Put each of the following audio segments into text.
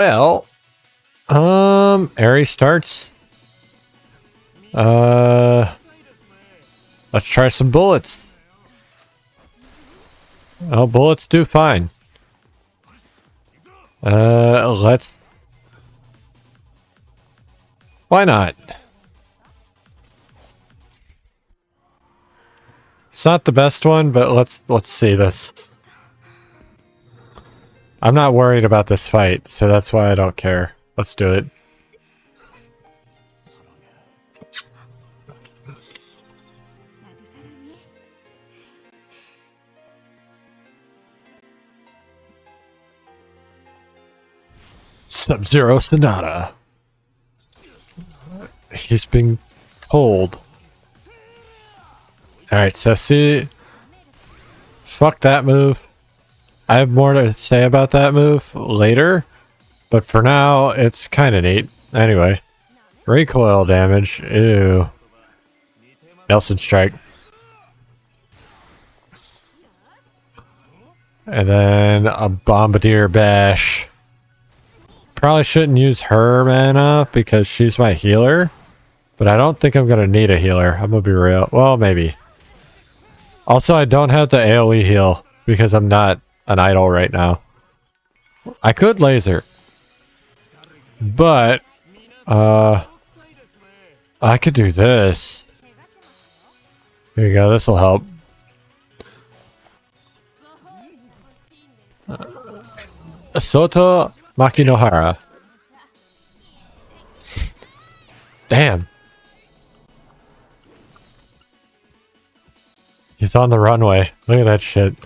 Well, Aerie starts. Let's try some bullets. Oh, bullets do fine. Let's. Why not? It's not the best one, but let's see this. I'm not worried about this fight, so that's why I don't care. Let's do it. Sub-Zero Sonata. He's been cold. Alright, so see... Fuck that move. I have more to say about that move later, but for now, it's kind of neat. Anyway, recoil damage. Ew. Nelson Strike. And then a Bombardier Bash. Probably shouldn't use her mana because she's my healer, but I don't think I'm going to need a healer. I'm going to be real. Well, maybe. Also, I don't have the AoE heal because I'm not an idol right now. I could laser, but I could do this. There you go. This will help. Soto Makinohara. Damn. He's on the runway. Look at that shit.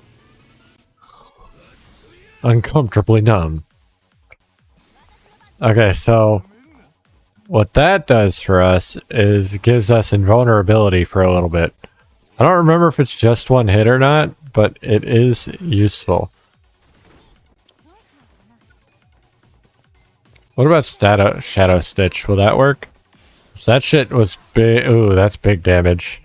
Uncomfortably numb. Okay, so what that does for us is it gives us invulnerability for a little bit. I don't remember if it's just one hit or not, but it is useful. What about Shadow Stitch? Will that work? So that shit was big. Ooh, that's big damage.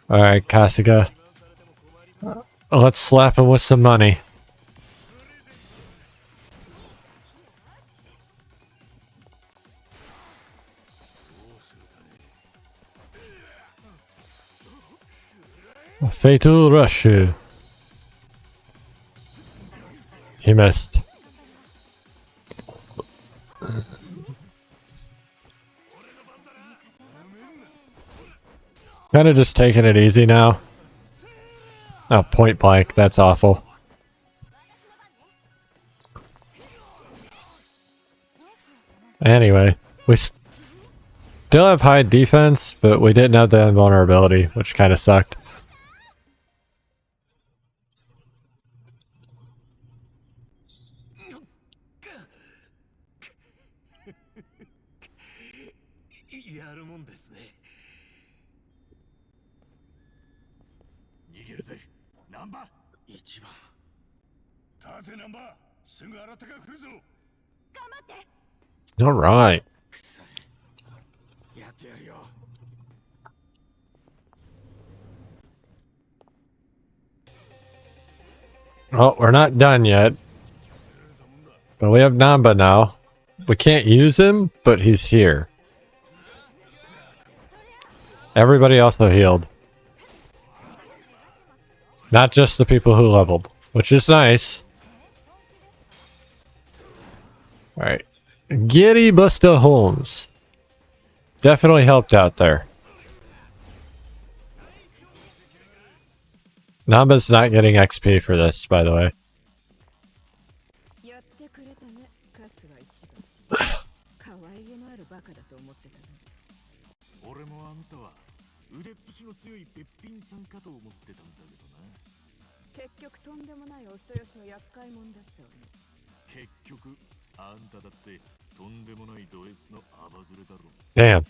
Alright, Kasuga. Let's slap him with some money. A Fatal Rush. He missed. Kind of just taking it easy now. Oh, point blank. That's awful. Anyway, we still have high defense, but we didn't have the invulnerability, which kind of sucked. All right. Oh, we're not done yet. But we have Namba now. We can't use him, but he's here. Everybody also healed. Not just the people who leveled, which is nice. Alright. Giddy Busta Holmes. Definitely helped out there. Namba's not getting XP for this, by the way. Damn.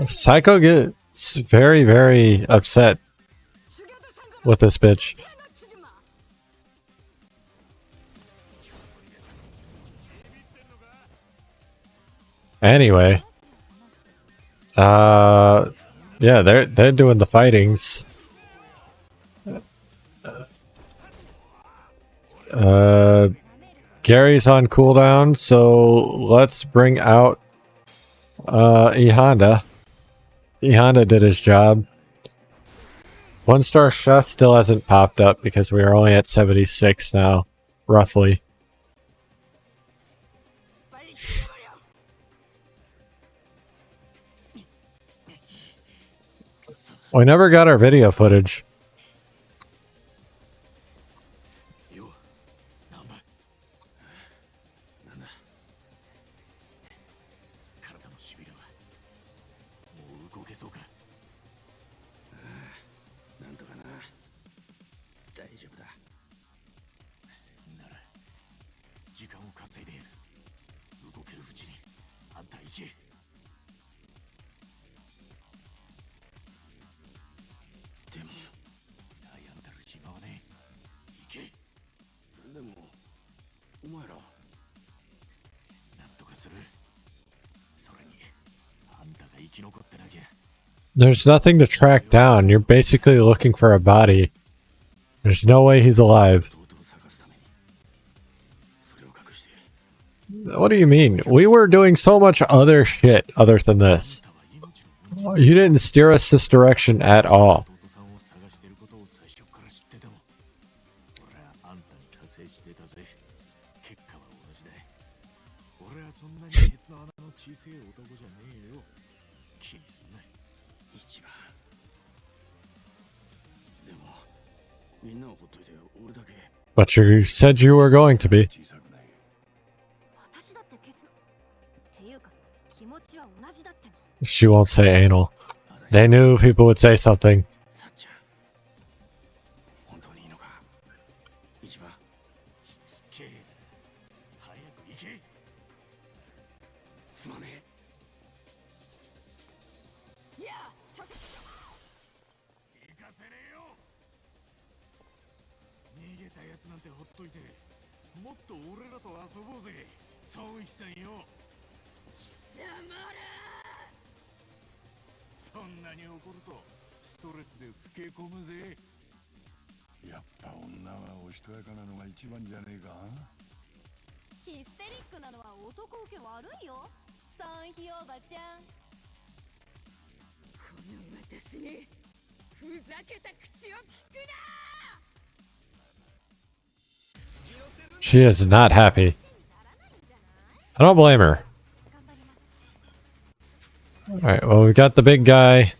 Psycho gets very, very upset with this bitch. Anyway. Yeah, they're doing the fightings. Gary's on cooldown, so let's bring out E Honda. E Honda did his job. 1-star chef still hasn't popped up because we are only at 76 now, roughly. We never got our video footage. There's nothing to track down. You're basically looking for a body. There's no way he's alive. What do you mean? We were doing so much other shit other than this. You didn't steer us this direction at all. But you said you were going to be. She won't say anal. They knew people would say something. She is not happy. I don't blame her. Alright, well, we got the big guy.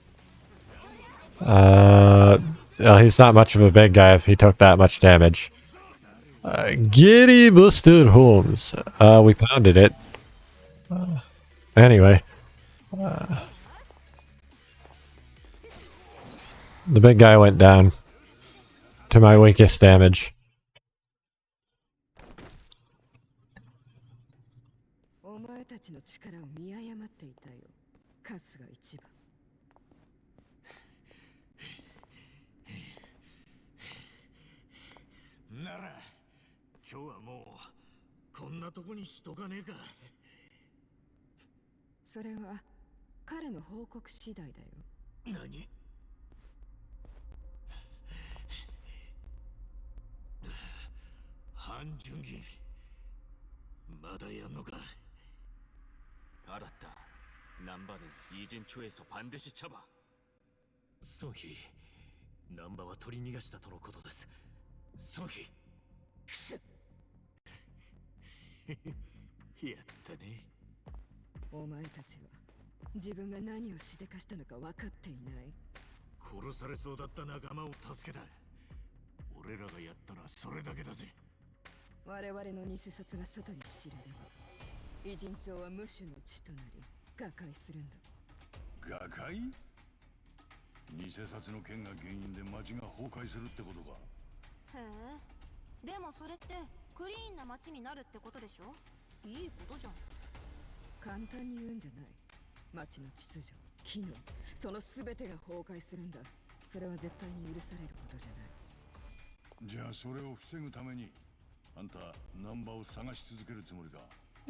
He's not much of a big guy if he took that much damage. Giddy Busted Holmes. We pounded it. Anyway. The big guy went down to my weakest damage.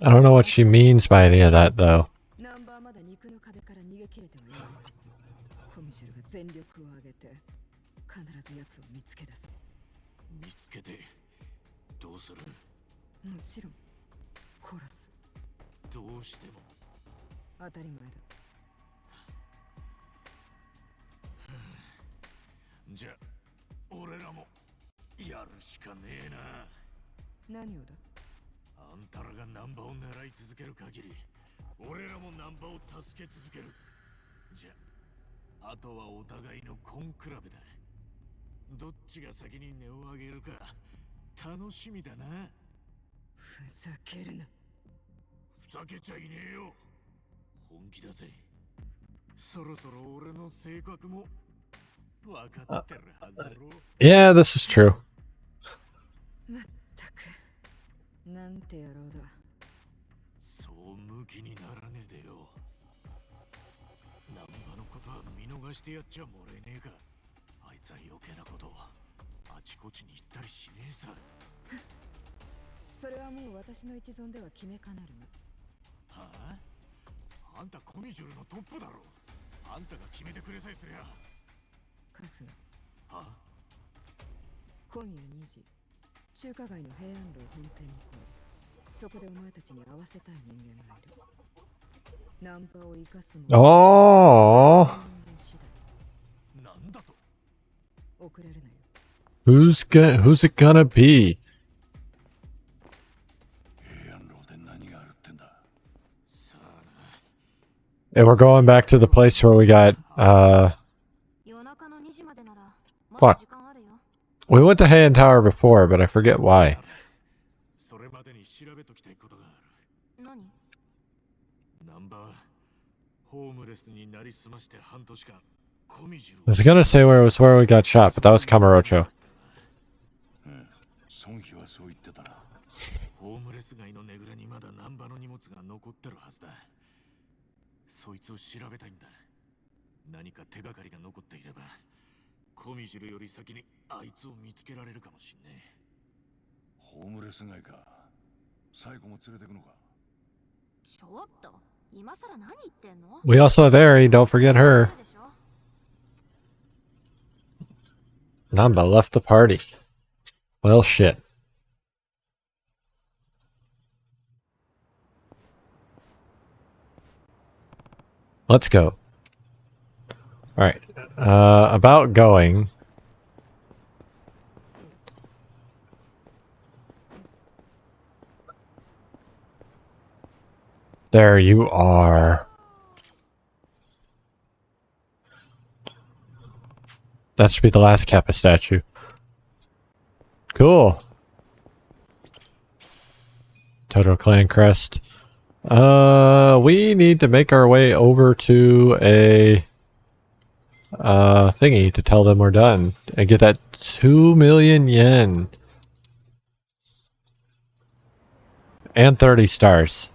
I don't know what she means by any of that, though. ナンバーまだ肉の壁から逃げ切れてはいないはず。コミジュルが全力を挙げて必ず奴を見つけ出す。見つけてどうする？もちろん殺す。どうしても当たり前だ。じゃあ俺らもやるしかねえな。何をだ？あんたらがナンバを狙い続ける限り俺らもナンバを助け続ける。じゃああとはお互いの根比べだ。どっちが先に音を上げるか楽しみだな。ふざけるな。ふざけちゃいねえよ。本気だぜ。そろそろ俺の性格も分かってるはずだろ。Yeah, this is true. まったくなんて野郎だ。そう向きにならねえでよ。ナンバのことは見逃してやっちゃもれねえか。あいつは余計なことをあちこちに行ったりしねえさ。それはもう私の一存では決めかねるな。はあ？あんたコミジュルのトップだろ。あんたが決めてくれさえすりゃ。カスはあ？今夜2時、中華街の平安楼本店に来い。そこでお前たちに会わせたい人間がいる。ナンパを生かすもの。Oh, なんだと？遅れるなよ。who's it gonna be? 平安楼で何があるってんだ。さあな。 And we're going back to the place where we got, fuck. We went to Heian Tower before, but I forget why. それまでに調べときたいことがある。何？ナンバーホームレスになりすまして半年間コミジュル I was gonna say where it was where we got shot, but that was Kamurocho. 孫妃はそう言ってたな。ホームレス街のねぐらにまだナンバーの荷物が残ってるはずだ。そいつを調べたいんだ。何か手がかりが残っていればコミジュルより先にあいつを見つけられるかもしんねえ。ホームレス街か。最後も連れてくのか。ちょっと今さら何言ってんの？ We also have Eri, don't forget her. Namba left the party. Well, shit. Let's go. Alright. About going. There you are. That should be the last Kappa statue. Cool. Total Clan Crest. We need to make our way over to a thingy to tell them we're done and get that 2 million yen and 30 stars.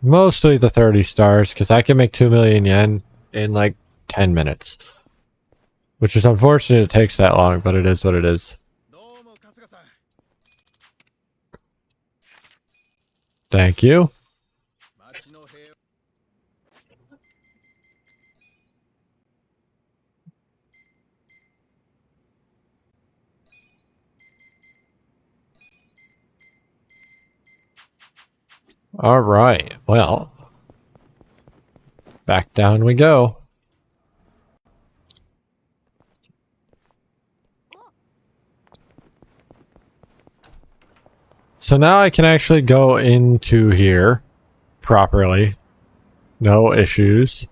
Mostly the 30 stars because I can make 2 million yen in like 10 minutes, which is unfortunate it takes that long, but it is what it is. Thank you. All right. Well, back down we go. So now I can actually go into here properly. No issues.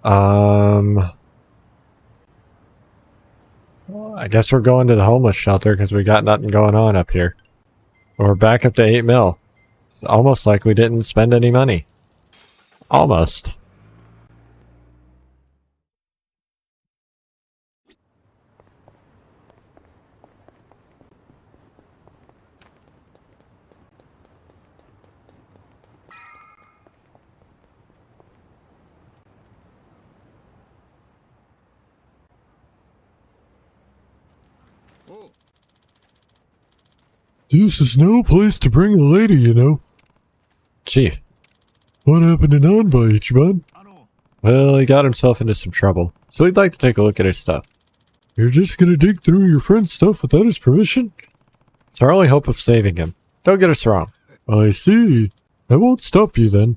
I guess we're going to the homeless shelter because we got nothing going on up here. We're back up to 8 mil. It's almost like we didn't spend any money. Almost. This is no place to bring a lady, you know. Chief. What happened to Nanba, Ichiban? あの Well, he got himself into some trouble, so he'd like to take a look at his stuff. You're just gonna dig through your friend's stuff without his permission? It's our only hope of saving him. Don't get us wrong. I see. I won't stop you then.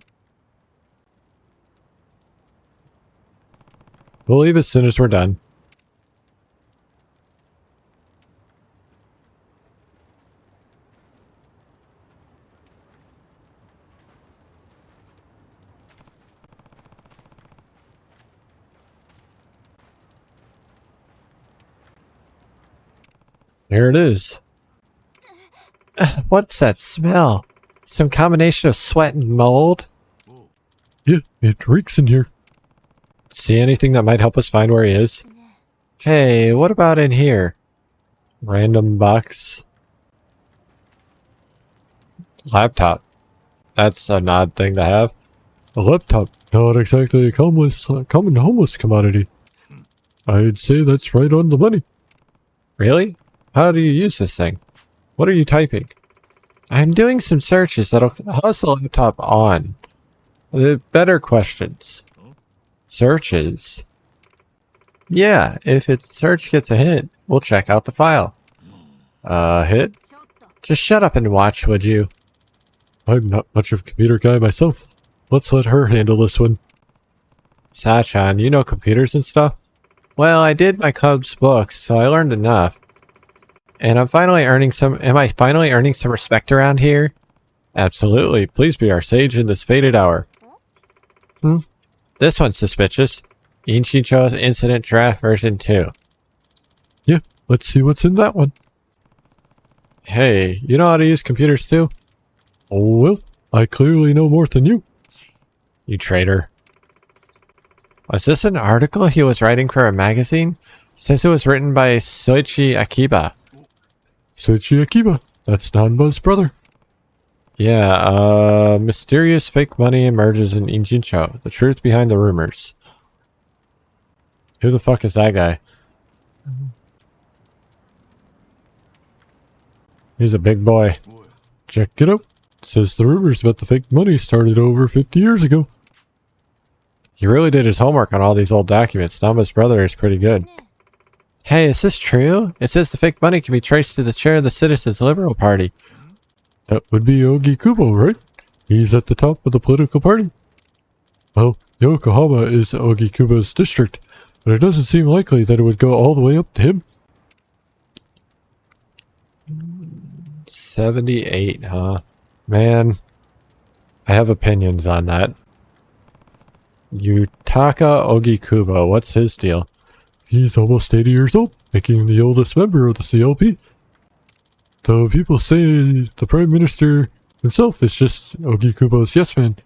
We'll leave as soon as we're done. Here it is. What's that smell? Some combination of sweat and mold? Yeah, it reeks in here. See anything that might help us find where he is? Hey, what about in here? Random box. Laptop. That's an odd thing to have. A laptop, not exactly a common homeless commodity. I'd say that's right on the money. Really? How do you use this thing? What are you typing? I'm doing some searches that'll how's the laptop on? The better questions. Searches? Yeah, if its search gets a hit, we'll check out the file. Hit? ちょっと Just shut up and watch, would you? I'm not much of a computer guy myself. Let's let her handle this one. Sachan, you know computers and stuff? Well, I did my club's books, so I learned enough. And am I finally earning some respect around here? Absolutely. Please be our sage in this fated hour. This one's suspicious. Inshicho's Incident Draft version 2. Yeah, let's see what's in that one. Hey, you know how to use computers too? Oh, well, I clearly know more than you. You traitor. Was this an article he was writing for a magazine? Since it was written by Soichi Akiba. Soichi Akiba, that's Nanba's brother. Yeah, mysterious fake money emerges in Injincho. The truth behind the rumors. Who the fuck is that guy? He's a big boy. Check it out. Says the rumors about the fake money started over 50 years ago. He really did his homework on all these old documents. Nanba's brother is pretty good. Hey, is this true? It says the fake money can be traced to the chair of the Citizens Liberal Party. That would be Ogi Kubo, right? He's at the top of the political party. Well, Yokohama is Ogi Kubo's district, but it doesn't seem likely that it would go all the way up to him. 78, huh? Man, I have opinions on that. Yutaka Ogikubo, what's his deal? He's almost 80 years old, making him the oldest member of the CLP. Though people say the Prime Minister himself is just Ogikubo's yes man.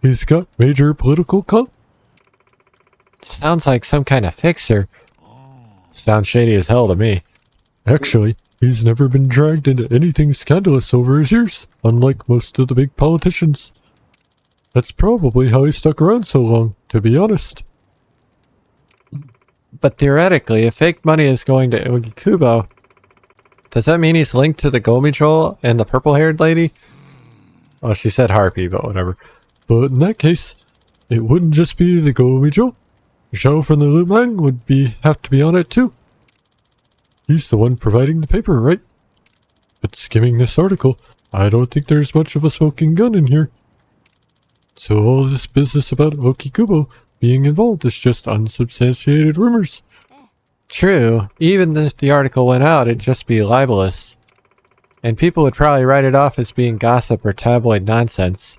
He's got major political clout. Sounds like some kind of fixer. Sounds shady as hell to me. Actually, he's never been dragged into anything scandalous over his years, unlike most of the big politicians. That's probably how he stuck around so long, to be honest. But theoretically, if fake money is going to Ogikubo, does that mean he's linked to the Gomichol and the purple-haired lady? Oh, she said Harpy, but whatever. But in that case, it wouldn't just be the Gomichol. Zhou from the Lumang would have to be on it too. He's the one providing the paper, right? But skimming this article, I don't think there's much of a smoking gun in here. So all this business about Ogikubo being involved is just unsubstantiated rumors. True, even if the article went out, it'd just be libelous. And people would probably write it off as being gossip or tabloid nonsense.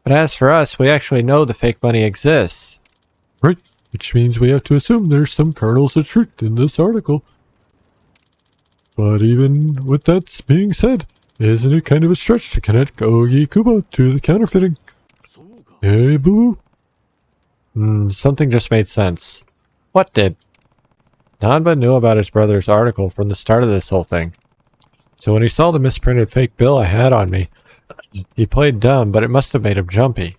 But as for us, we actually know the fake money exists. Right, which means we have to assume there's some kernels of truth in this article. But even with that being said, isn't it kind of a stretch to connect Ogikubo to the counterfeiting? そうか Hey, boo. Something just made sense. What did? Nanba knew about his brother's article from the start of this whole thing. So when he saw the misprinted fake bill I had on me, he played dumb, but it must have made him jumpy.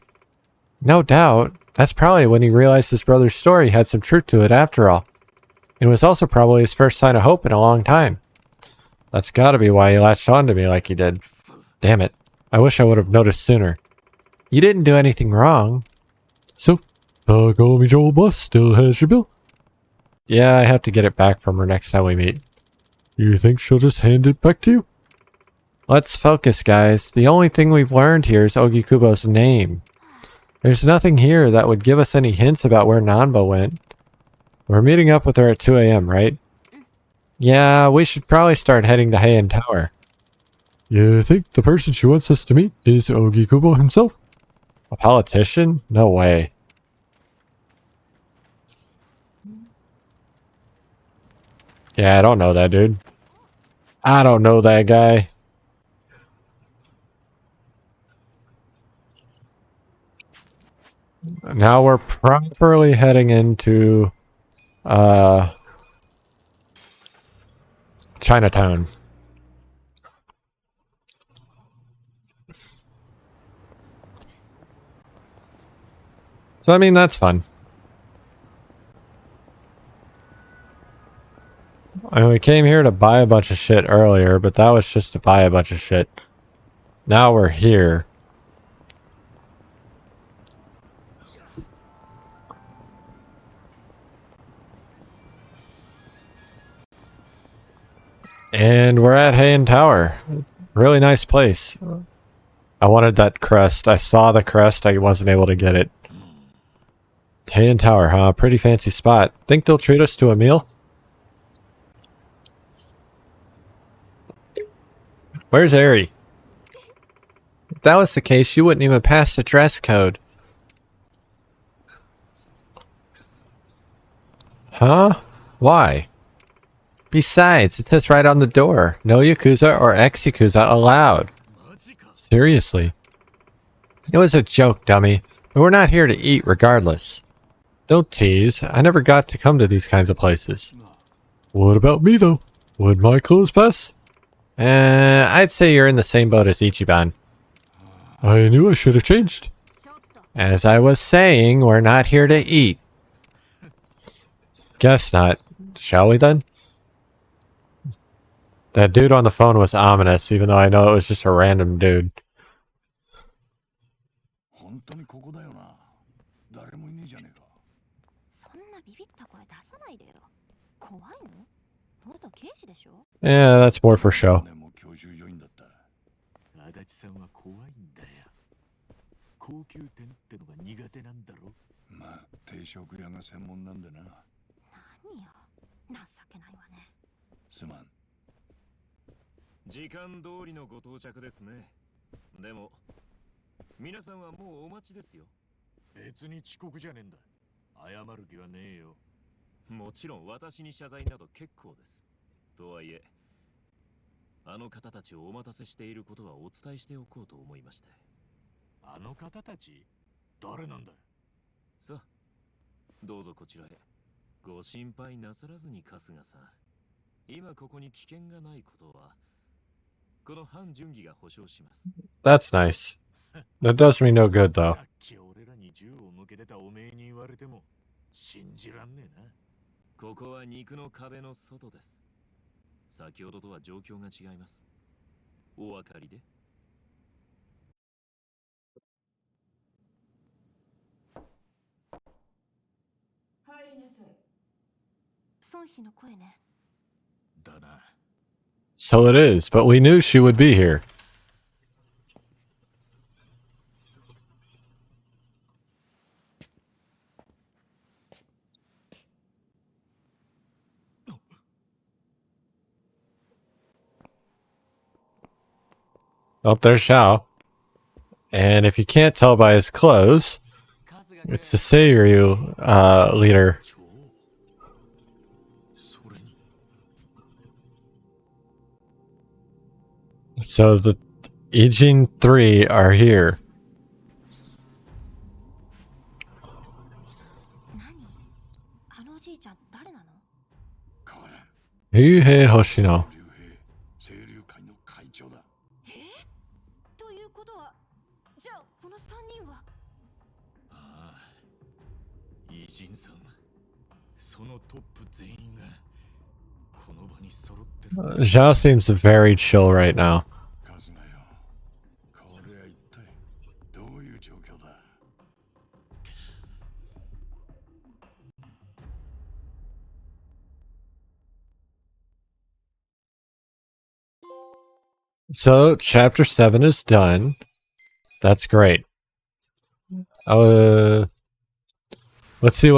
No doubt. That's probably when he realized his brother's story had some truth to it after all. It was also probably his first sign of hope in a long time. That's gotta be why he latched on to me like he did. Damn it. I wish I would have noticed sooner. You didn't do anything wrong. So, the Gomi Joel bus still has your bill? Yeah, I have to get it back from her next time we meet. You think she'll just hand it back to you? Let's focus, guys. The only thing we've learned here is Ogikubo's name. There's nothing here that would give us any hints about where Nanba went. We're meeting up with her at 2 a.m., right? Yeah, we should probably start heading to Heian Tower. You think the person she wants us to meet is Ogikubo himself? A politician? No way. Yeah, I don't know that dude. I don't know that guy. Now we're properly heading into Chinatown. So I mean that's fun. I mean, we came here to buy a bunch of shit earlier, but that was just to buy a bunch of shit. Now we're here. And we're at Heian Tower. Really nice place. I wanted that crest. I saw the crest. I wasn't able to get it. Heian Tower, huh? Pretty fancy spot. Think they'll treat us to a meal? Where's Eri? If that was the case, you wouldn't even pass the dress code. Huh? Why? Besides, it says right on the door, no Yakuza or ex-Yakuza allowed. Seriously? It was a joke, dummy. But we're not here to eat regardless. Don't tease. I never got to come to these kinds of places. What about me, though? Would my clothes pass? I'd say you're in the same boat as Ichiban. I knew I should have changed. As I was saying, we're not here to eat. Guess not. Shall we then? That dude on the phone was ominous, even though I know it was just a random dude. 本当にここだよな。誰もいねえじゃねえか。そんなビビった声出さないでよ。怖いの？元刑事でしょ？ Yeah, that's more for show. 年も教習所員だった。足立さんは怖いんだよ。高級店ってのが苦手なんだろ。まあ、定食屋が専門なんでな。何よ。情けないわね。すまん。時間通りのご到着ですね。でも、皆さんはもうお待ちですよ。別に遅刻じゃねえんだ。謝る気はねえよ。もちろん私に謝罪など結構です。とはいえ、あの方たちをお待たせしていることはお伝えしておこうと思いまして。あの方たち？誰なんだ？さあ、どうぞこちらへ。ご心配なさらずに春日さん。今ここに危険がないことは、この反準義が保証します。That's nice. That does me no good, though. さっき俺らに銃を向けてたおめえに言われても信じらんねえな。ここは肉の壁の外です。先ほどとは状況が違います。お分かりで？入りなさい。孫妃の声ね。だな。So it is, but we knew she would be here. Oh, there's Xiao. And if you can't tell by his clothes, it's the Seiryu leader. それに。 So the Ijin 3 are here. 何？あのおじいちゃん誰なの？こら。 Yuhei Hoshino. 竜兵、清流会の会長だ。ということは、じゃあこの3人は？ああ。イジンさん。そのトップ全員がこの場に揃ってる。 Xiao seems very chill right now. 春日よ。これは一体どういういう状況だ。So, chapter 7 is done. That's great. Let's see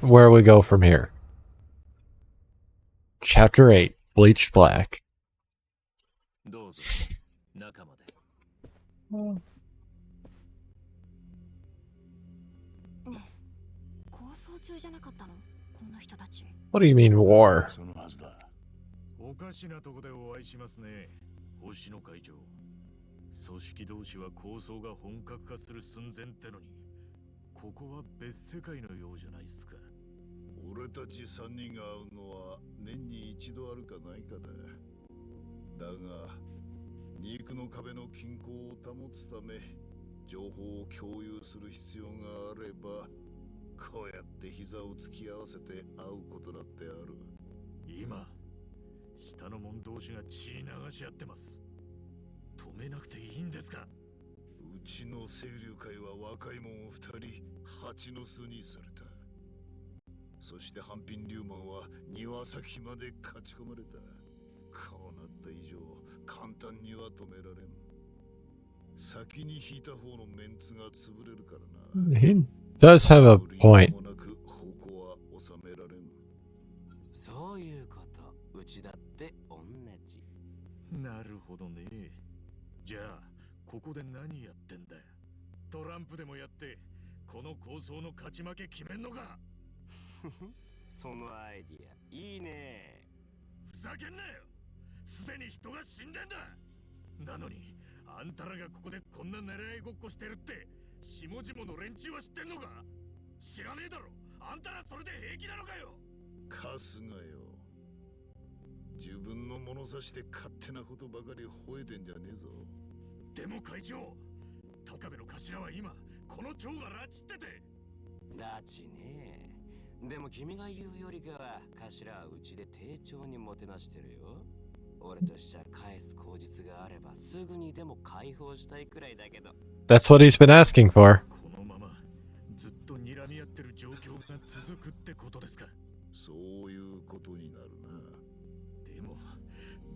where we go from here. Chapter 8, Bleached Black. どうぞ中まで。構想中じゃなかったのこの人たち。 What do you mean war? そのはずだ。おかしなとこでお会いしますね。星野会長。組織同士は構想が本格化する寸前ってのに、ここは別世界のようじゃないですか。俺たち3人が会うのは年に一度あるかないかだ。だが、肉の壁の均衡を保つため、情報を共有する必要があれば、こうやって膝を突き合わせて会うことだってある。今、下の者同士が血流し合ってます。止めなくていいんですか？うちの清流会は若い者を2人蜂の巣にされた。そして半品竜門は庭先まで勝ち込まれた。こうなった以上簡単には止められん。先に引いた方のメンツが潰れるからな。 He does have a point. もなく方向は収められん。そういうこと、うちだって同じ。なるほどね。じゃあ、ここで何やってんだ？トランプでもやって、この構想の勝ち負け決めんのか？そのアイディア、いいね。ふざけんなよ！すでに人が死んでんだ！なのに、あんたらがここでこんな狙いごっこしてるって、下々の連中は知ってんのか？知らねえだろ！あんたらそれで平気なのかよ！カスがよ。自分の物差しで勝手なことばかり吠えてんじゃねえぞ。でも会長、高部の頭は今、この蝶が拉致ってて。拉致ね。でも君が言うよりかは、頭はうちで丁重にもてなしてるよ。俺としちゃ返す口実があれば、すぐにでも解放したいくらいだけど。That's what he's been asking for. このままずっと睨み合ってる状況が続くってことですか？そういうことになるな。でも、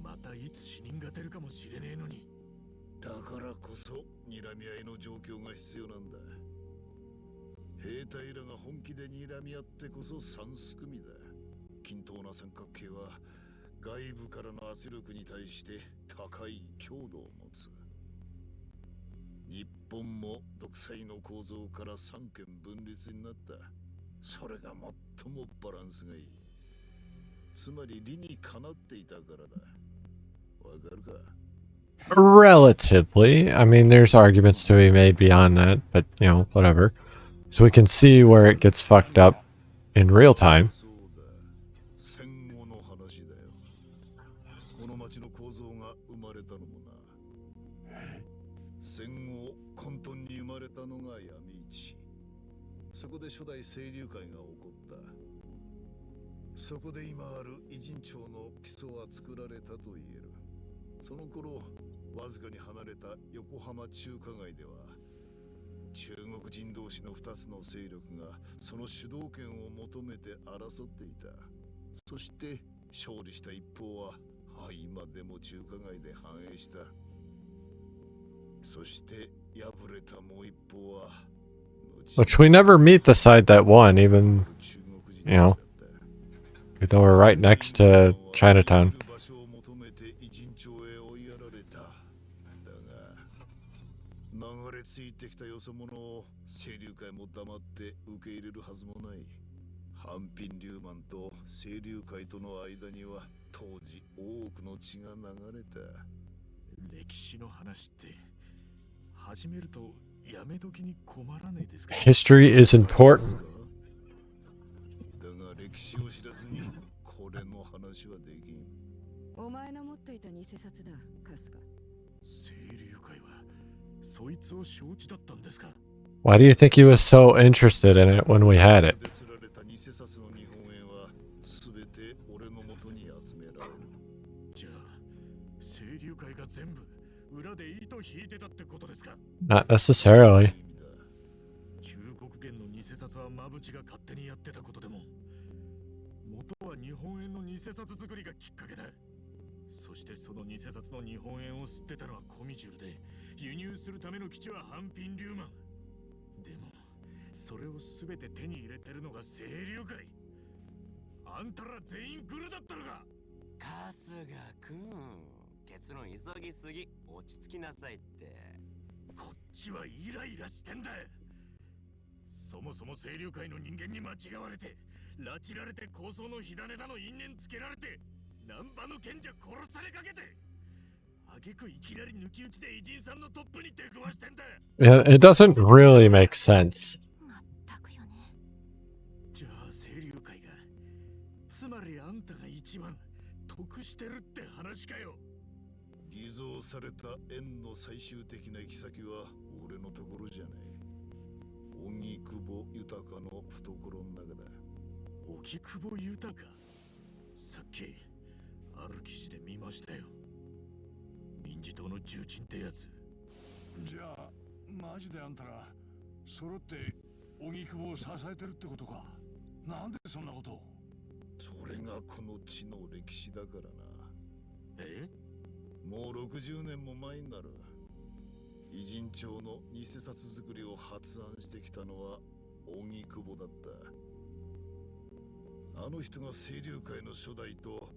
またいつ死人が出るかもしれねえのに。だからこそ睨み合いの状況が必要なんだ。兵隊らが本気で睨み合ってこそ三すくみだ。均等な三角形は外部からの圧力に対して高い強度を持つ。日本も独裁の構造から三権分立になった。それが最もバランスがいい。つまり理にかなっていたからだ。わかるか？ Relatively. I mean, there's arguments to be made beyond that, but, you know, whatever. So we can see where it gets fucked up in real time. そうだ。戦後の話だよ。この町の構造が生まれたのもな。戦後混沌に生まれたのが闇市。そこで初代清流会が起こった。そこで今ある偉人町の基礎は作られたと言える。その頃、わずかに離れた横浜中華街では、中国人同士の2つの勢力がその主導権を求めて争っていた。そして勝利した一方は今でも中華街で繁栄した。そして敗れたもう一方は Which we never meet the side that won, even, you know, even though we're right next to Chinatown. 場所を求めて偉人町へ追いやられた。だが流れ着いてきたよそ者を清流会も黙って受け入れるはずもない。半品竜マンと清流会との間には当時多くの血が流れた。歴史の話って始めるとやめ時に困らねえですか？ History is important. だが歴史を知らずにこれの話はできん。お前の持っていた偽札だ、カスカ。清流会はそいつを承知だったんですか？ Why do you think he was so interested in it when we had it? デスられた偽札の日本円は全て俺の元に集められる。じゃあ清流会が全部裏で糸引いてたってことですか？ Not necessarily. 中国元の偽札は馬淵が勝手にやってたことでも、元は日本円の偽札作りがきっかけだ。そしてその偽札の日本円を吸ってたのはコミジュールで、輸入するための基地は半品リューマン。でもそれを全て手に入れてるのが清流会。あんたら全員グルだったのか？春日くん、結論急ぎすぎ。落ち着きなさいって。こっちはイライラしてんだ。そもそも清流会の人間に間違われて、拉致られて構想の火種だの因縁つけられて、難波の賢者殺されかけて、挙句いきなり抜き打ちで偉人さんのトップに出くわしてんだ。It doesn't really make sense. まったくよね。じゃあ清流会が、つまりあんたが一番得してるって話かよ。偽造された円の最終的な行き先は俺のところじゃない。荻窪豊の懐の中だ。荻窪豊か。さっきある記事で見ましたよ。民自党の重鎮ってやつ。じゃあマジであんたら揃って荻窪を支えてるってことか。なんでそんなことを。それがこの地の歴史だからな。え？もう60年も前になる。偉人帳の偽札作りを発案してきたのは荻窪だった。あの人が清流会の初代と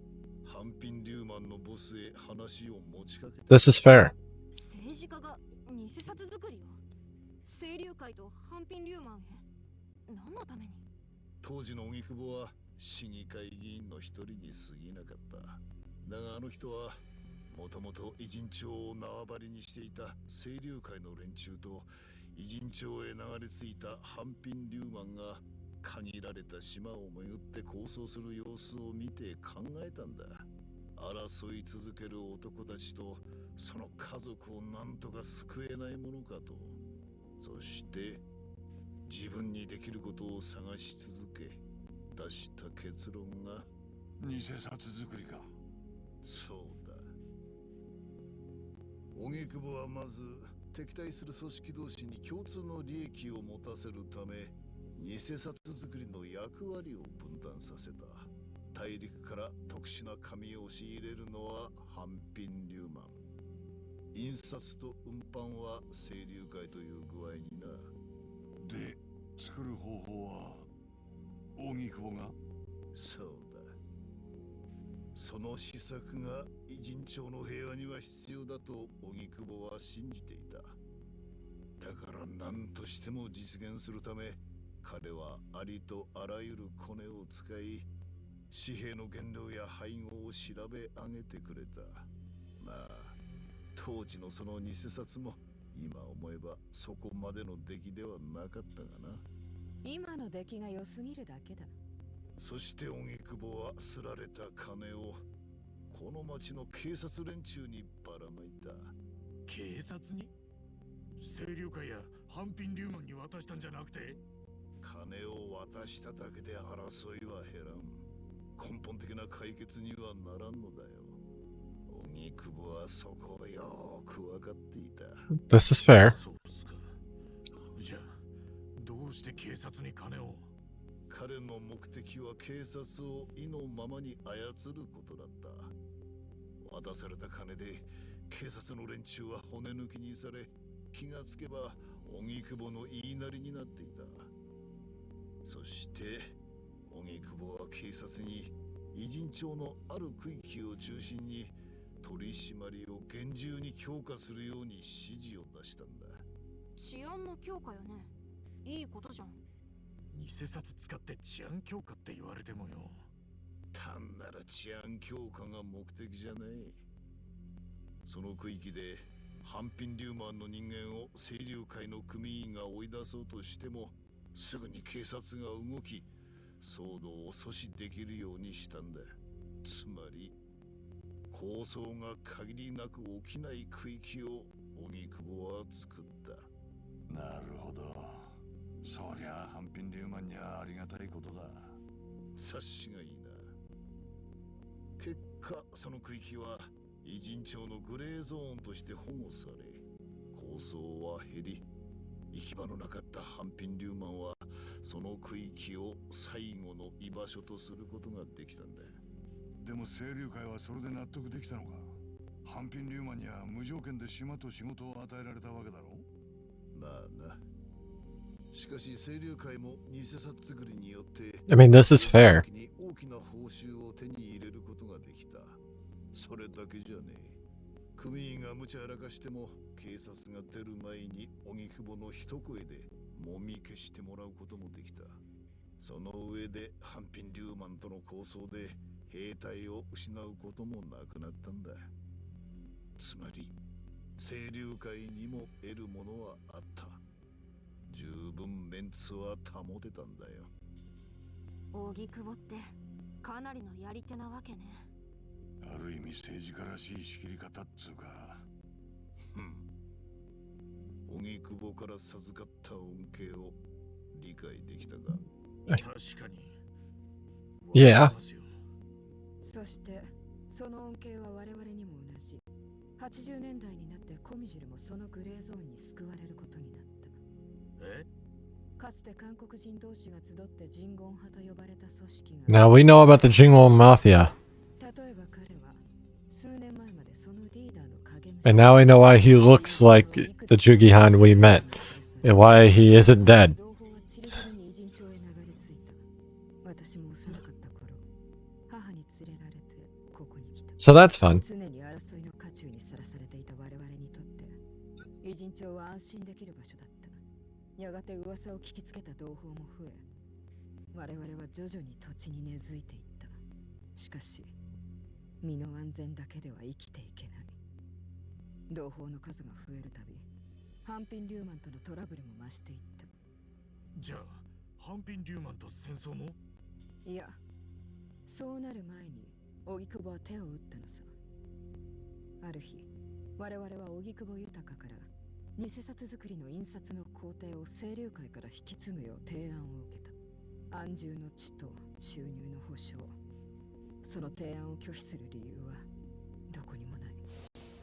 半品リューマンのボスへ話を持ちかけた。This is fair. 政治家が偽札作りを清流会と半品リューマンへ何のために。当時の荻窪は市議会議員の一人に過ぎなかった。だがあの人はもともと偉人帳を縄張りにしていた清流会の連中と偉人帳へ流れ着いた半品リューマンが限られた島を巡って抗争する様子を見て考えたんだ。争い続ける男たちとその家族をなんとか救えないものかと。そして自分にできることを探し続け出した結論が偽札作りか。そうだ。荻窪はまず敵対する組織同士に共通の利益を持たせるため偽札作りの役割を分担させた。大陸から特殊な紙を仕入れるのは半品リューマン、印刷と運搬は清流会という具合にな。で作る方法は荻窪が。そうだ。その施策が偉人帳の平和には必要だと荻窪は信じていた。だから何としても実現するため彼はありとあらゆるコネを使い紙幣の原料や配合を調べ上げてくれた。まあ当時のその偽札も今思えばそこまでの出来ではなかったがな。今の出来が良すぎるだけだ。そして荻窪はすられた金をこの町の警察連中にばらまいた。警察に？清流会や半品リューマンに渡したんじゃなくて？金を渡しただけで争いは減らん。根本的な解決にはならんのだよ。荻窪はそこをよーく分かっていた。This is fair. そうっすか。じゃあどうして警察に金を？彼の目的は警察を意のままに操ることだった。渡された金で警察の連中は骨抜きにされ、気がつけば荻窪の言いなりになっていた。そして荻窪は警察に偉人帳のある区域を中心に取り締まりを厳重に強化するように指示を出したんだ。治安の強化よね。いいことじゃん。偽札使って治安強化って言われてもよ。単なる治安強化が目的じゃない。その区域で半品リューマンの人間を清流会の組員が追い出そうとしてもすぐに警察が動き騒動を阻止できるようにしたんだ。つまり抗争が限りなく起きない区域を荻窪は作った。なるほど。そりゃ半品リューマンにはありがたいことだ。察しがいいな。結果その区域は偉人町のグレーゾーンとして保護され、構想は減り、行き場のなかった半品リューマンはその区域を最後の居場所とすることができたんだ。でも清流会はそれで納得できたのか。半品リューマンには無条件で島と仕事を与えられたわけだろ。まあな。しかし清流会も偽札作りによって I mean, this is fair. 大きな報酬を手に入れることができた。それだけじゃねえ。組員が無茶やらかしても警察が出る前に荻窪の一声でもみ消してもらうこともできた。その上で半品リューマンとの抗争で兵隊を失うこともなくなったんだ。つまり清流会にも得るものはあった。十分メンツは保てたんだよ。荻窪ってかなりのやり手なわけね。ある意味政治家らしい仕切り方っつうか。荻窪から授かった恩恵を理解できたか。確かに。 Yeah. そしてその恩恵は我々にも同じ。80年代になってコミジュルもそのグレーゾーンに救われることになった。え？かつて韓国人同士が集ってジンゴン派と呼ばれた組織が。 Now we know about the Jingle Mafia. 例えば彼は数年前までそのリーダーの影武者。 And now we know why he looks like the Jugihan we met. And why he isn't dead. 同胞はチリチリに偉人町へ流れ着いた。私も幼かった頃、母に連れられてここに来た。 So that's fun. 常に争いの渦中にさらされていた我々にとって偉人町は安心できる場所だった。やがて噂を聞きつけた同胞も増え、我々は徐々に土地に根付いていった。しかし身の安全だけでは生きていけない。同胞の数が増えるたび、半品リューマンとのトラブルも増していった。じゃあ半品リューマンと戦争も？いや、そうなる前に荻窪は手を打ったのさ。ある日、我々は荻窪豊から偽札作りの印刷の工程を清流会から引き継ぐよう提案を受けた。安住の地と収入の保障。その提案を拒否する理由はどこにもない。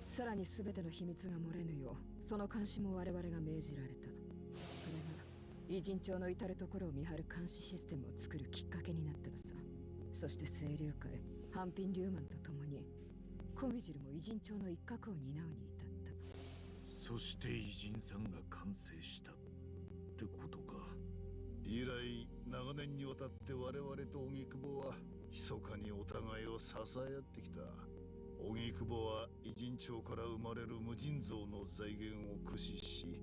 さらに全ての秘密が漏れぬよう、その監視も我々が命じられた。それが偉人町の至るところを見張る監視システムを作るきっかけになったのさ。そして清流会、半品リューマンと共にコミジルも偉人町の一角を担うに至った。そして偉人さんが完成したってことか。以来長年にわたって我々と荻窪は密かにお互いを支え合ってきた。荻窪は偉人町から生まれる無尽蔵の財源を駆使し、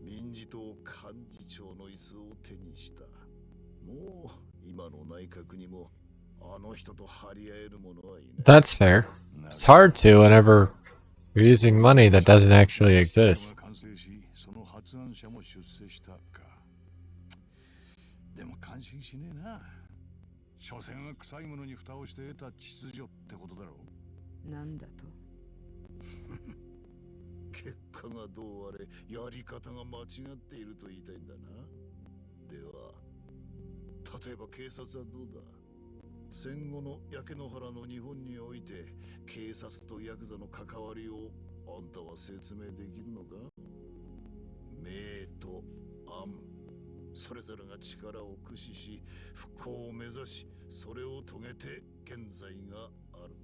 民事党幹事長の椅子を手にした。もう今の内閣にもあの人と張り合える者はいない。 That's fair. It's hard to whenever you're using money that doesn't actually exist. 完成し、その発案者も出世したか。でも感心しねえな。所詮は臭いものに蓋をして得た秩序ってことだろう。なんだと？結果がどうあれやり方が間違っていると言いたいんだな。では例えば警察はどうだ。戦後の焼け野原の日本において警察とヤクザの関わりをあんたは説明できるのか。明と暗、それぞれが力を駆使し復興を目指し、それを遂げて現在がある。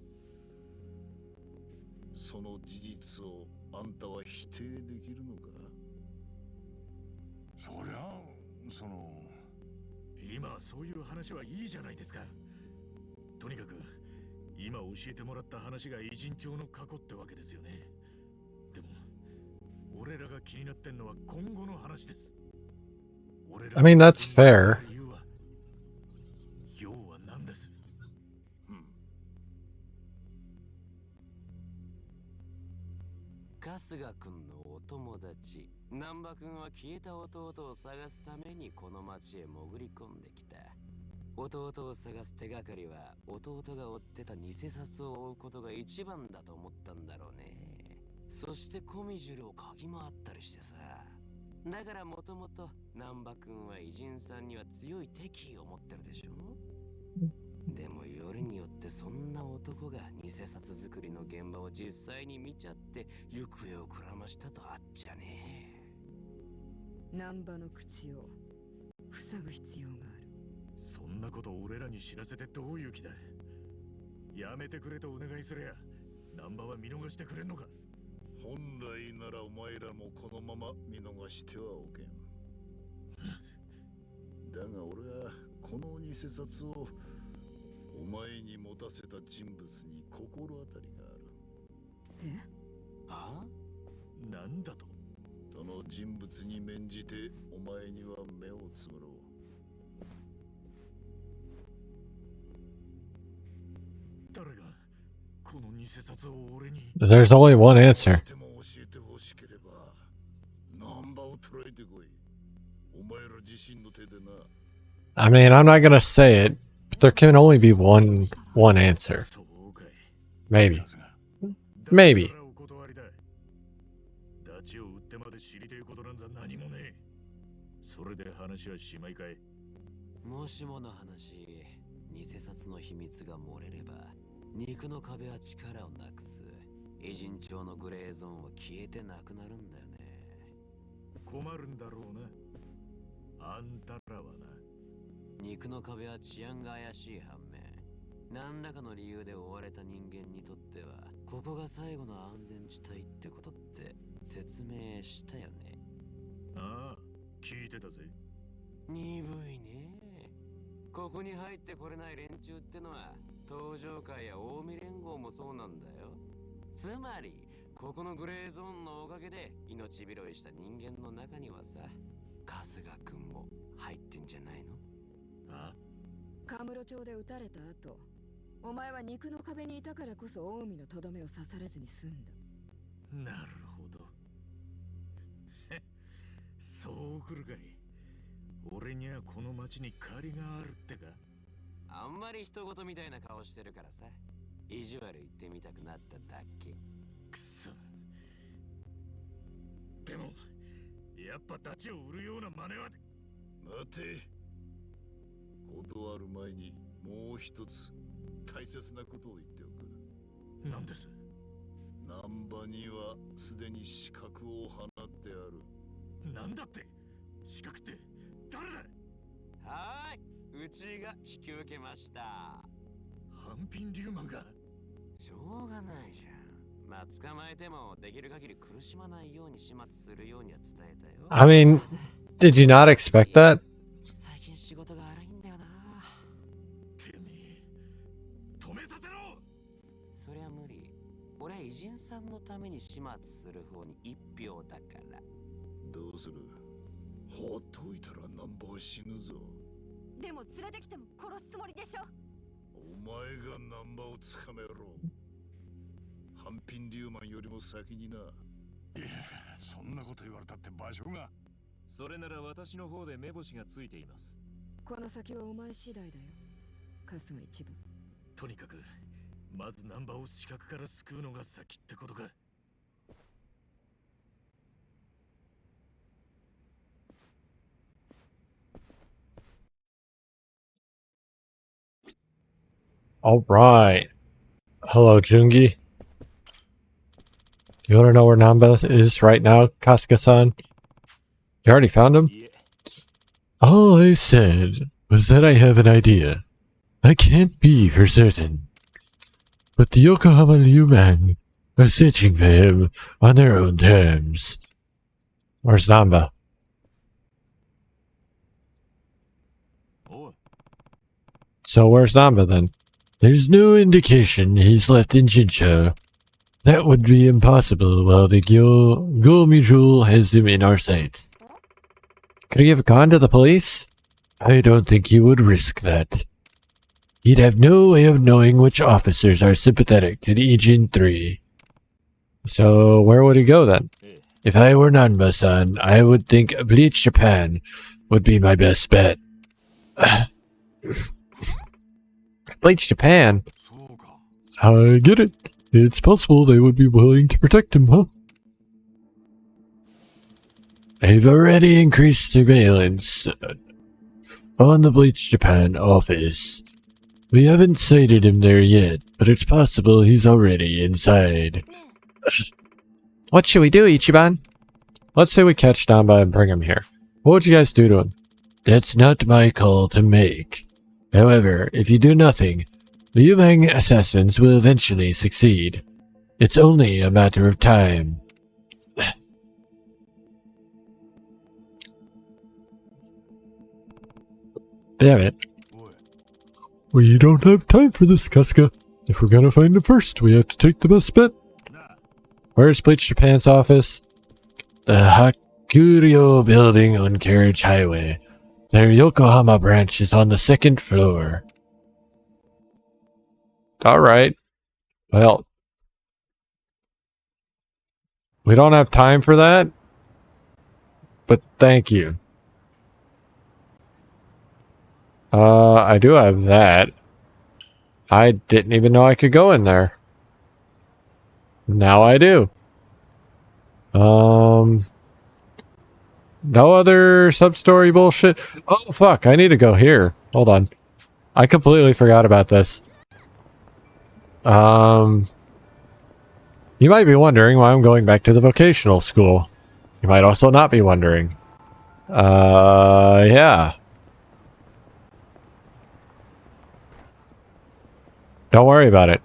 その事実をあんたは否定できるのか。そりゃその今そういう話はいいじゃないですか。とにかく今教えてもらった話が偉人町の過去ってわけですよね。でも俺らが気になってんのは今後の話です。 I mean, that's fair. 要は何です？春日君のお友達難波君は消えた弟を探すためにこの町へ潜り込んできた。弟を探す手がかりは弟が追ってた偽札を追うことが一番だと思ったんだろうね。そしてコミジュルを嗅ぎ回ったりしてさ。だからもともと難波君は偉人さんには強い敵意を持ってるでしょ。でもよりによってそんな男が偽札作りの現場を実際に見ちゃって行方をくらましたとあっちゃね。難波の口を塞ぐ必要がある。そんなこと俺らに知らせてどういう気だ。やめてくれとお願いすりゃ難波は見逃してくれんのか。本来ならお前らもこのまま見逃してはおけん。だが俺はこの偽札をお前に持たせた人物に心当たりがある。え？あ？なんだと？その人物に免じてお前には目をつむろう。誰がこの偽札を俺に。 There's only one answer. でも教えてほしければナンバーを捉えてこい。お前ら自身の手でな。I mean, I'm not gonna say it, but there can only be one answer. そうかい。 Maybe. Maybe. だからお断りだ。ダチを売ってまで知りてえことなんざ何もねえ。それで話はしまいかい。もしもの話、偽札の秘密が漏れれば肉の壁は力をなくす。偉人帳のグレーゾーンは消えてなくなるんだよね。困るんだろうな。あんたらはな。肉の壁は治安が怪しい反面、何らかの理由で追われた人間にとってはここが最後の安全地帯ってことって説明したよね。ああ、聞いてたぜ。鈍いね。ここに入ってこれない連中ってのは東上会や近江連合もそうなんだよ。つまりここのグレーゾーンのおかげで命拾いした人間の中にはさ、春日くんも入ってんじゃないの？あ？カムロ町で撃たれた後、お前は肉の壁にいたからこそ近江のとどめを刺されずに済んだ。なるほど。そうくるかい。俺にはこの町に借りがあるってか。あんまり人事みたいな顔してるからさ、意地悪言ってみたくなっただけ。くそ。でもやっぱダチを売るような真似は。待て。断る前にもう一つ大切なことを言っておく。なんです？難波にはすでに資格を放ってある。なんだって？資格って誰だ？はーい、うちが引き受けました。半品リューマンが。しょうがないじゃん。まあ捕まえてもできる限り苦しまないように始末するようには伝えたよ。I mean, did you not expect that? 最近仕事が荒いんだよな。てめえ、止めさせろ。そりゃ無理。俺は偉人さんのために始末する方に一票だから。どうする？放っといたら難波は死ぬぞ。でも連れてきても殺すつもりでしょ。お前が難波をつかめろ。半品リューマンよりも先にな。いや、そんなこと言われたって場所が。それなら私の方で目星がついています。この先はお前次第だよ。春日一部。とにかくまずナンバーを死角から救うのが先ってことか。Alright. Hello, Jungi. You wanna know where Namba is right now, Kasuga-san? You already found him? Yeah. All I said was that I have an idea. I can't be for certain. But the Yokohama Liu-man are searching for him on their own terms. Where's Namba? Oh. So where's Namba then? There's no indication he's left in Shinsho. That would be impossible while the Go Mutual has him in our sights. Could he have gone to the police? I don't think he would risk that. He'd have no way of knowing which officers are sympathetic to the Agent 3. So where would he go then? If I were Nanba-san, I would think Bleach Japan would be my best bet. Bleach Japan? そうか。 I get it. It's possible they would be willing to protect him, huh? I've already increased surveillance on the Bleach Japan office. We haven't sighted him there yet, but it's possible he's already inside. What should we do, Ichiban? Let's say we catch Namba and bring him here. What would you guys do to him? That's not my call to make. However, if you do nothing, the Yumeng assassins will eventually succeed. It's only a matter of time. Damn it. We don't have time for this, Kasuga. If we're gonna find him first, we have to take the best bet. Where's Bleach Japan's office? The Hakuryo building on Carriage Highway. Their Yokohama branch is on the 2nd floor. Alright. Well, we don't have time for that, but thank you. I do have that. I didn't even know I could go in there. Now I do. No other sub-story bullshit? Oh, fuck, I need to go here. Hold on. I completely forgot about this. You might be wondering why I'm going back to the vocational school. You might also not be wondering. Yeah. Don't worry about it.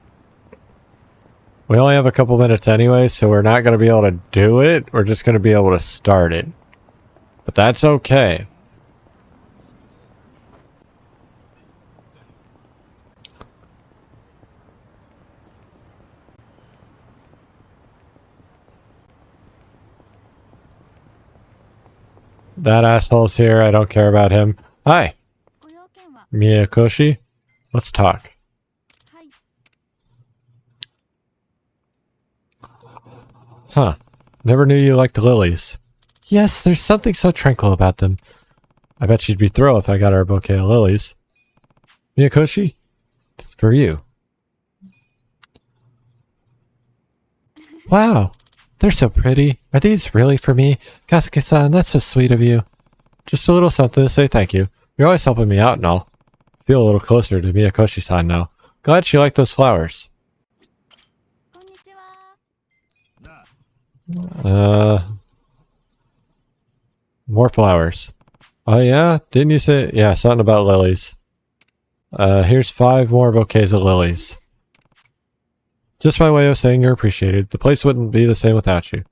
We only have a couple minutes anyway, so we're not going to be able to do it. We're just going to be able to start it. But that's okay. That asshole's here. I don't care about him. Hi, Miyakoshi. Let's talk. Huh. Never knew you liked lilies. Yes, there's something so tranquil about them. I bet she'd be thrilled if I got her a bouquet of lilies. Miyakoshi, it's for you. Wow, they're so pretty. Are these really for me? Kasuke-san, that's so sweet of you. Just a little something to say thank you. You're always helping me out and all. I feel a little closer to Miyakoshi-san now. Glad she liked those flowers. More flowers. Oh yeah? Didn't you say? Yeah, something about lilies. Here's 5 more bouquets of lilies. Just by way of saying you're appreciated. The place wouldn't be the same without you.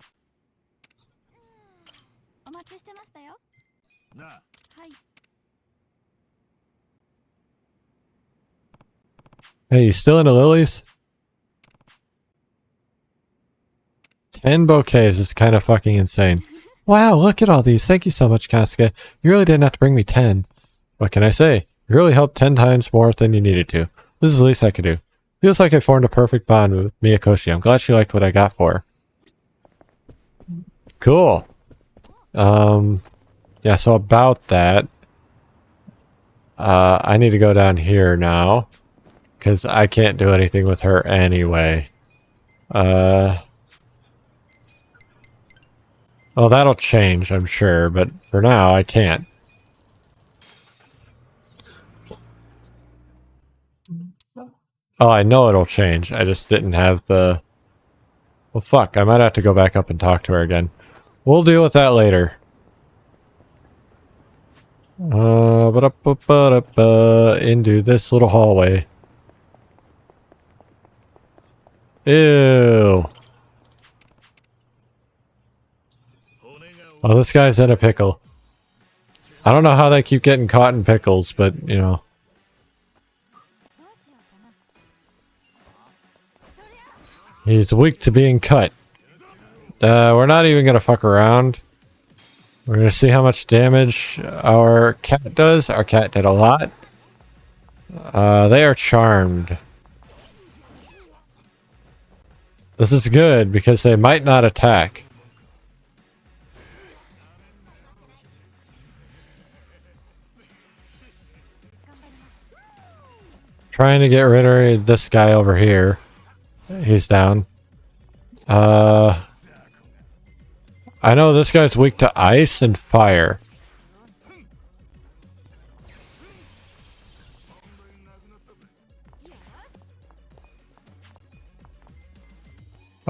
Hey, you still into lilies? 10 bouquets is kind of fucking insane. Wow, look at all these. Thank you so much, Kasuga. You really didn't have to bring me 10. What can I say? You really helped 10 times more than you needed to. This is the least I could do. Feels like I formed a perfect bond with Miyakoshi. I'm glad she liked what I got for her. Cool. Yeah, so about that, I need to go down here now, because I can't do anything with her anyway. Well, that'll change, I'm sure, but for now, I can't. Oh, I know it'll change. I just didn't have the... Well, fuck, I might have to go back up and talk to her again. We'll deal with that later. Into this little hallway. Ew. Oh, this guy's in a pickle. I don't know how they keep getting caught in pickles, but, you know. He's weak to being cut. We're not even gonna fuck around. We're gonna see how much damage our cat does. Our cat did a lot. They are charmed. This is good because they might not attack. Trying to get rid of this guy over here. He's down. I know this guy's weak to ice and fire.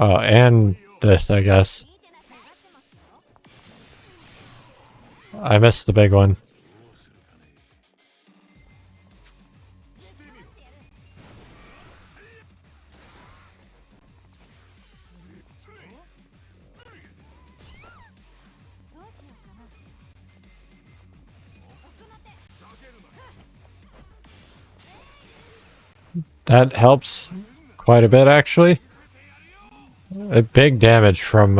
Oh, and this, I guess. I missed the big one. That helps quite a bit, actually. A big damage from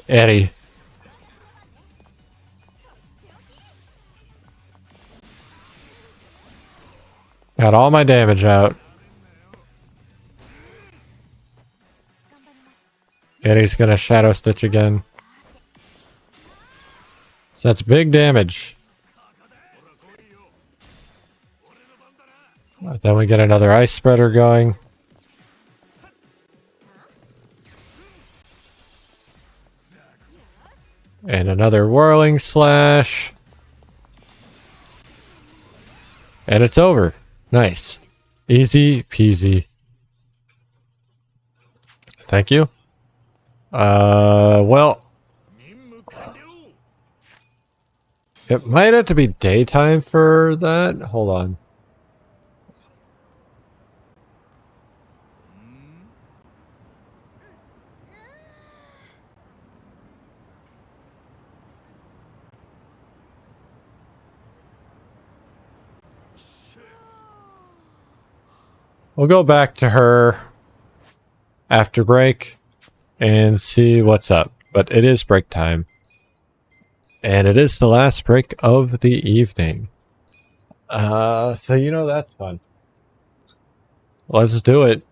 Eddie. Got all my damage out. Eddie's gonna Shadow Stitch again. So that's big damage. Then we get another Ice Spreader going. And another Whirling Slash. And it's over. Nice. Easy peasy. Thank you. Well, it might have to be daytime for that. Hold on. We'll go back to her after break and see what's up. But it is break time. And it is the last break of the evening. So you know that's fun. Let's do it.